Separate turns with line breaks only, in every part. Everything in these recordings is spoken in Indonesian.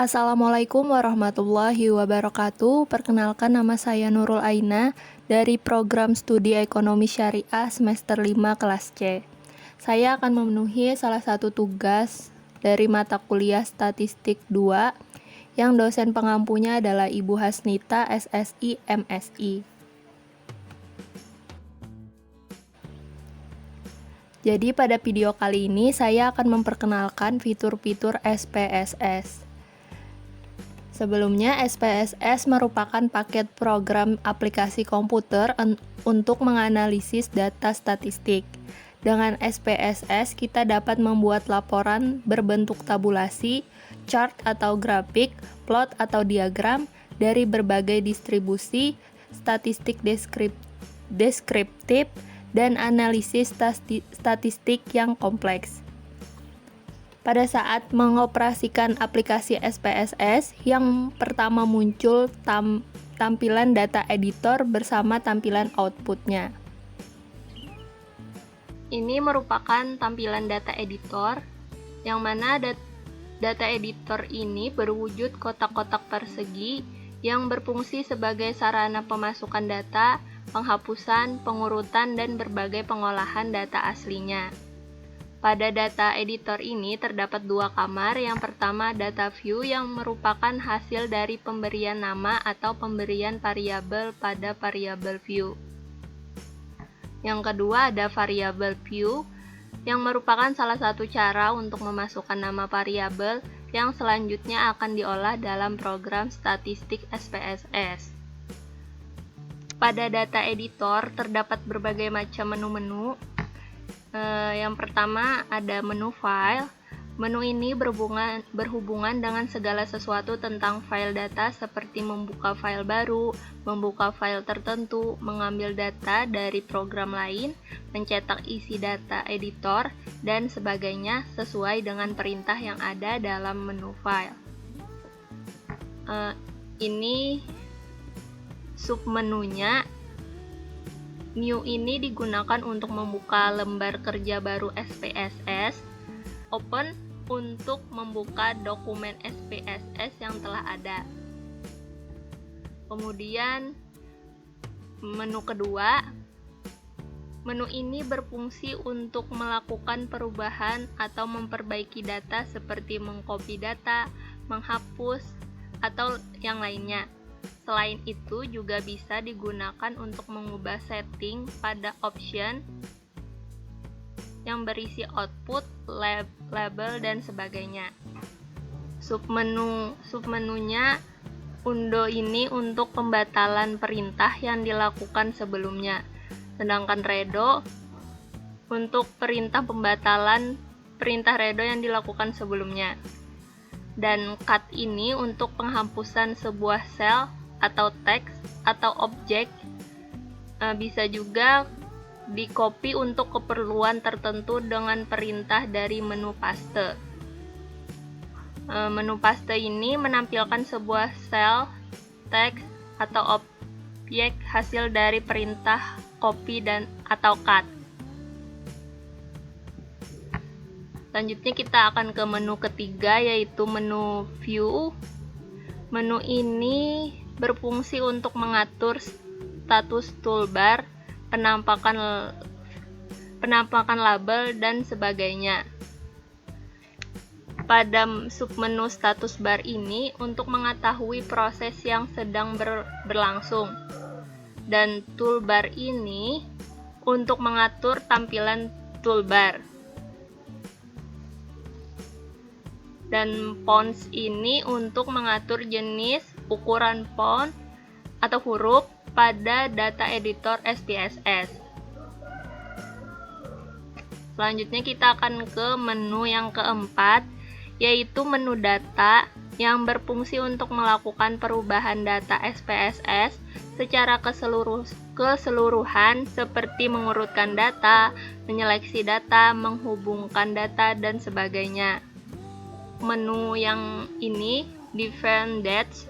Assalamualaikum warahmatullahi wabarakatuh. Perkenalkan, nama saya Nurul Aina dari program studi Ekonomi Syariah semester 5 kelas C. Saya akan memenuhi salah satu tugas dari mata kuliah Statistik 2 yang dosen pengampunya adalah Ibu Hasnita, SSI, MSI. Jadi pada video kali ini saya akan memperkenalkan fitur-fitur SPSS. Sebelumnya, SPSS merupakan paket program aplikasi komputer untuk menganalisis data statistik. Dengan SPSS, kita dapat membuat laporan berbentuk tabulasi, chart atau grafik, plot atau diagram dari berbagai distribusi, statistik deskriptif, dan analisis statistik yang kompleks. Pada saat mengoperasikan aplikasi SPSS, yang pertama muncul tampilan data editor bersama tampilan outputnya. Ini merupakan tampilan data editor, yang mana data editor ini berwujud kotak-kotak persegi yang berfungsi sebagai sarana pemasukan data, penghapusan, pengurutan, dan berbagai pengolahan data aslinya. Pada data editor ini terdapat dua kamar. Yang pertama, data view yang merupakan hasil dari pemberian nama atau pemberian variabel pada variabel view. Yang kedua, ada variabel view yang merupakan salah satu cara untuk memasukkan nama variabel yang selanjutnya akan diolah dalam program statistik SPSS. Pada data editor terdapat berbagai macam menu-menu. Yang pertama ada menu file. Menu ini berhubungan dengan segala sesuatu tentang file data seperti membuka file baru, membuka file tertentu, mengambil data dari program lain, mencetak isi data editor, dan sebagainya sesuai dengan perintah yang ada dalam menu file. Ini submenunya. New ini digunakan untuk membuka lembar kerja baru SPSS. Open untuk membuka dokumen SPSS yang telah ada. Kemudian menu kedua. Menu ini berfungsi untuk melakukan perubahan atau memperbaiki data seperti mengcopy data, menghapus, atau yang lainnya. Selain itu, juga bisa digunakan untuk mengubah setting pada option yang berisi output, label, dan sebagainya. Submenunya undo ini untuk pembatalan perintah yang dilakukan sebelumnya. Sedangkan redo untuk perintah pembatalan perintah redo yang dilakukan sebelumnya. Dan cut ini untuk penghapusan sebuah sel atau teks atau objek. Bisa juga di-copy untuk keperluan tertentu dengan perintah dari menu paste. Menu paste ini menampilkan sebuah sel, teks, atau objek hasil dari perintah copy dan atau cut. Selanjutnya kita akan ke menu ketiga, yaitu menu view. Menu ini berfungsi untuk mengatur status toolbar, penampakan label, dan sebagainya. Pada submenu status bar ini untuk mengetahui proses yang sedang berlangsung, dan toolbar ini untuk mengatur tampilan toolbar. Dan fonts ini untuk mengatur jenis, ukuran font atau huruf pada data editor SPSS. Selanjutnya kita akan ke menu yang keempat, yaitu menu data yang berfungsi untuk melakukan perubahan data SPSS secara keseluruhan seperti mengurutkan data, menyeleksi data, menghubungkan data, dan sebagainya. Menu yang ini, Define Dates,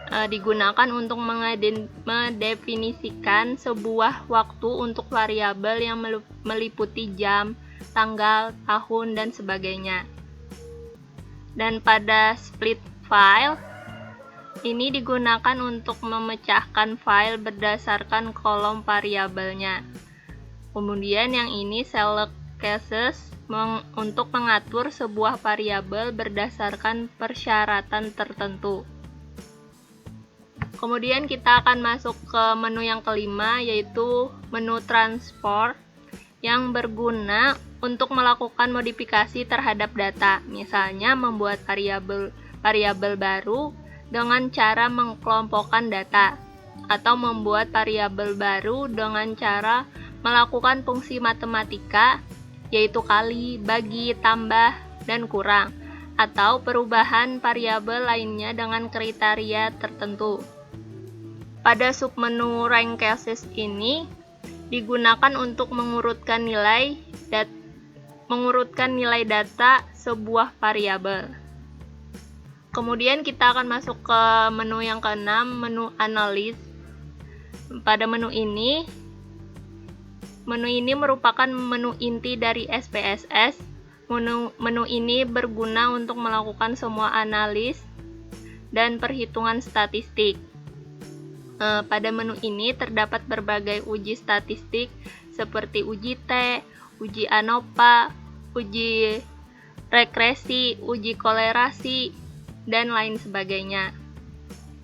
digunakan untuk mendefinisikan sebuah waktu untuk variabel yang meliputi jam, tanggal, tahun, dan sebagainya. Dan pada split file ini digunakan untuk memecahkan file berdasarkan kolom variabelnya. Kemudian yang ini select cases untuk mengatur sebuah variabel berdasarkan persyaratan tertentu. Kemudian kita akan masuk ke menu yang kelima, yaitu menu transport yang berguna untuk melakukan modifikasi terhadap data, misalnya membuat variabel baru dengan cara mengkelompokkan data, atau membuat variabel baru dengan cara melakukan fungsi matematika, yaitu kali, bagi, tambah, dan kurang, atau perubahan variabel lainnya dengan kriteria tertentu. Pada submenu rank cases ini digunakan untuk mengurutkan nilai data sebuah variabel. Kemudian kita akan masuk ke menu yang keenam, menu analis. Pada menu ini merupakan menu inti dari SPSS. Menu ini berguna untuk melakukan semua analis dan perhitungan statistik. Pada menu ini terdapat berbagai uji statistik seperti uji T, uji ANOVA, uji regresi, uji kolerasi, dan lain sebagainya.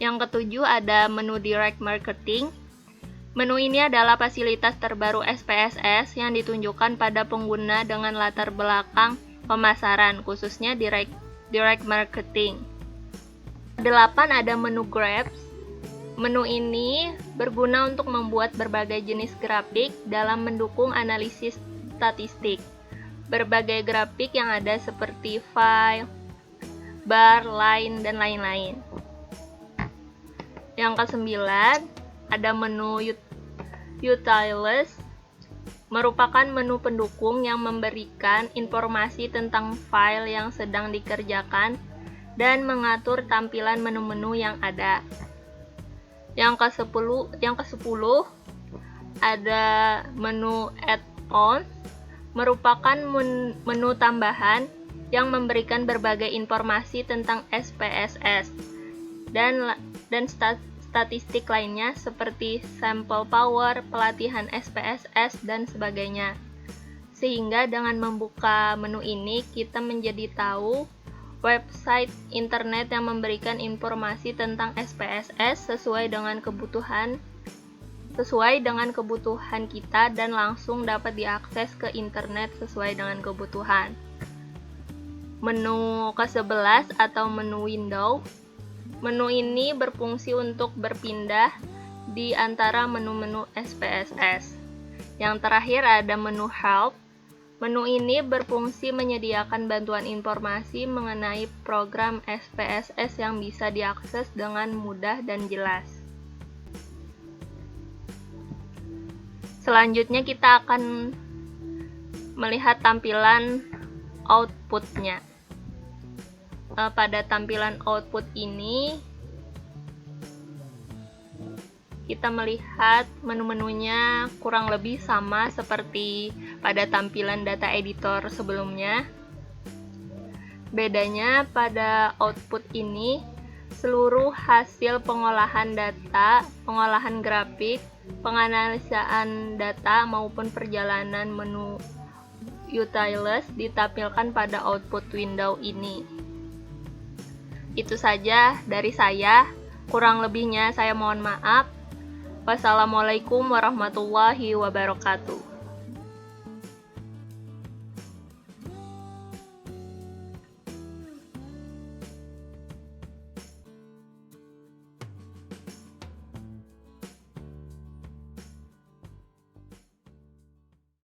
Yang ketujuh ada menu direct marketing. Menu ini adalah fasilitas terbaru SPSS yang ditunjukkan pada pengguna dengan latar belakang pemasaran, khususnya direct marketing. 8 ada menu Graph. Menu ini berguna untuk membuat berbagai jenis grafik dalam mendukung analisis statistik. Berbagai grafik yang ada seperti file, bar, line, dan lain-lain. Yang ke-9 ada menu Utilities, merupakan menu pendukung yang memberikan informasi tentang file yang sedang dikerjakan dan mengatur tampilan menu-menu yang ada. Yang ke-10 ada menu Add-on, merupakan menu tambahan yang memberikan berbagai informasi tentang SPSS dan statistik lainnya seperti sampel power, pelatihan SPSS, dan sebagainya. Sehingga dengan membuka menu ini kita menjadi tahu website internet yang memberikan informasi tentang SPSS sesuai dengan kebutuhan kita dan langsung dapat diakses ke internet sesuai dengan kebutuhan. Menu ke-11 atau menu window. Menu ini berfungsi untuk berpindah di antara menu-menu SPSS. Yang terakhir ada menu help. Menu ini berfungsi menyediakan bantuan informasi mengenai program SPSS yang bisa diakses dengan mudah dan jelas. Selanjutnya kita akan melihat tampilan outputnya. Pada tampilan output ini kita melihat menu-menunya kurang lebih sama seperti pada tampilan data editor sebelumnya. Bedanya pada output ini, seluruh hasil pengolahan data, pengolahan grafik, penganalisaan data maupun perjalanan menu Utilities ditampilkan pada output window ini. Itu saja dari saya, kurang lebihnya saya mohon maaf. Wassalamualaikum warahmatullahi wabarakatuh.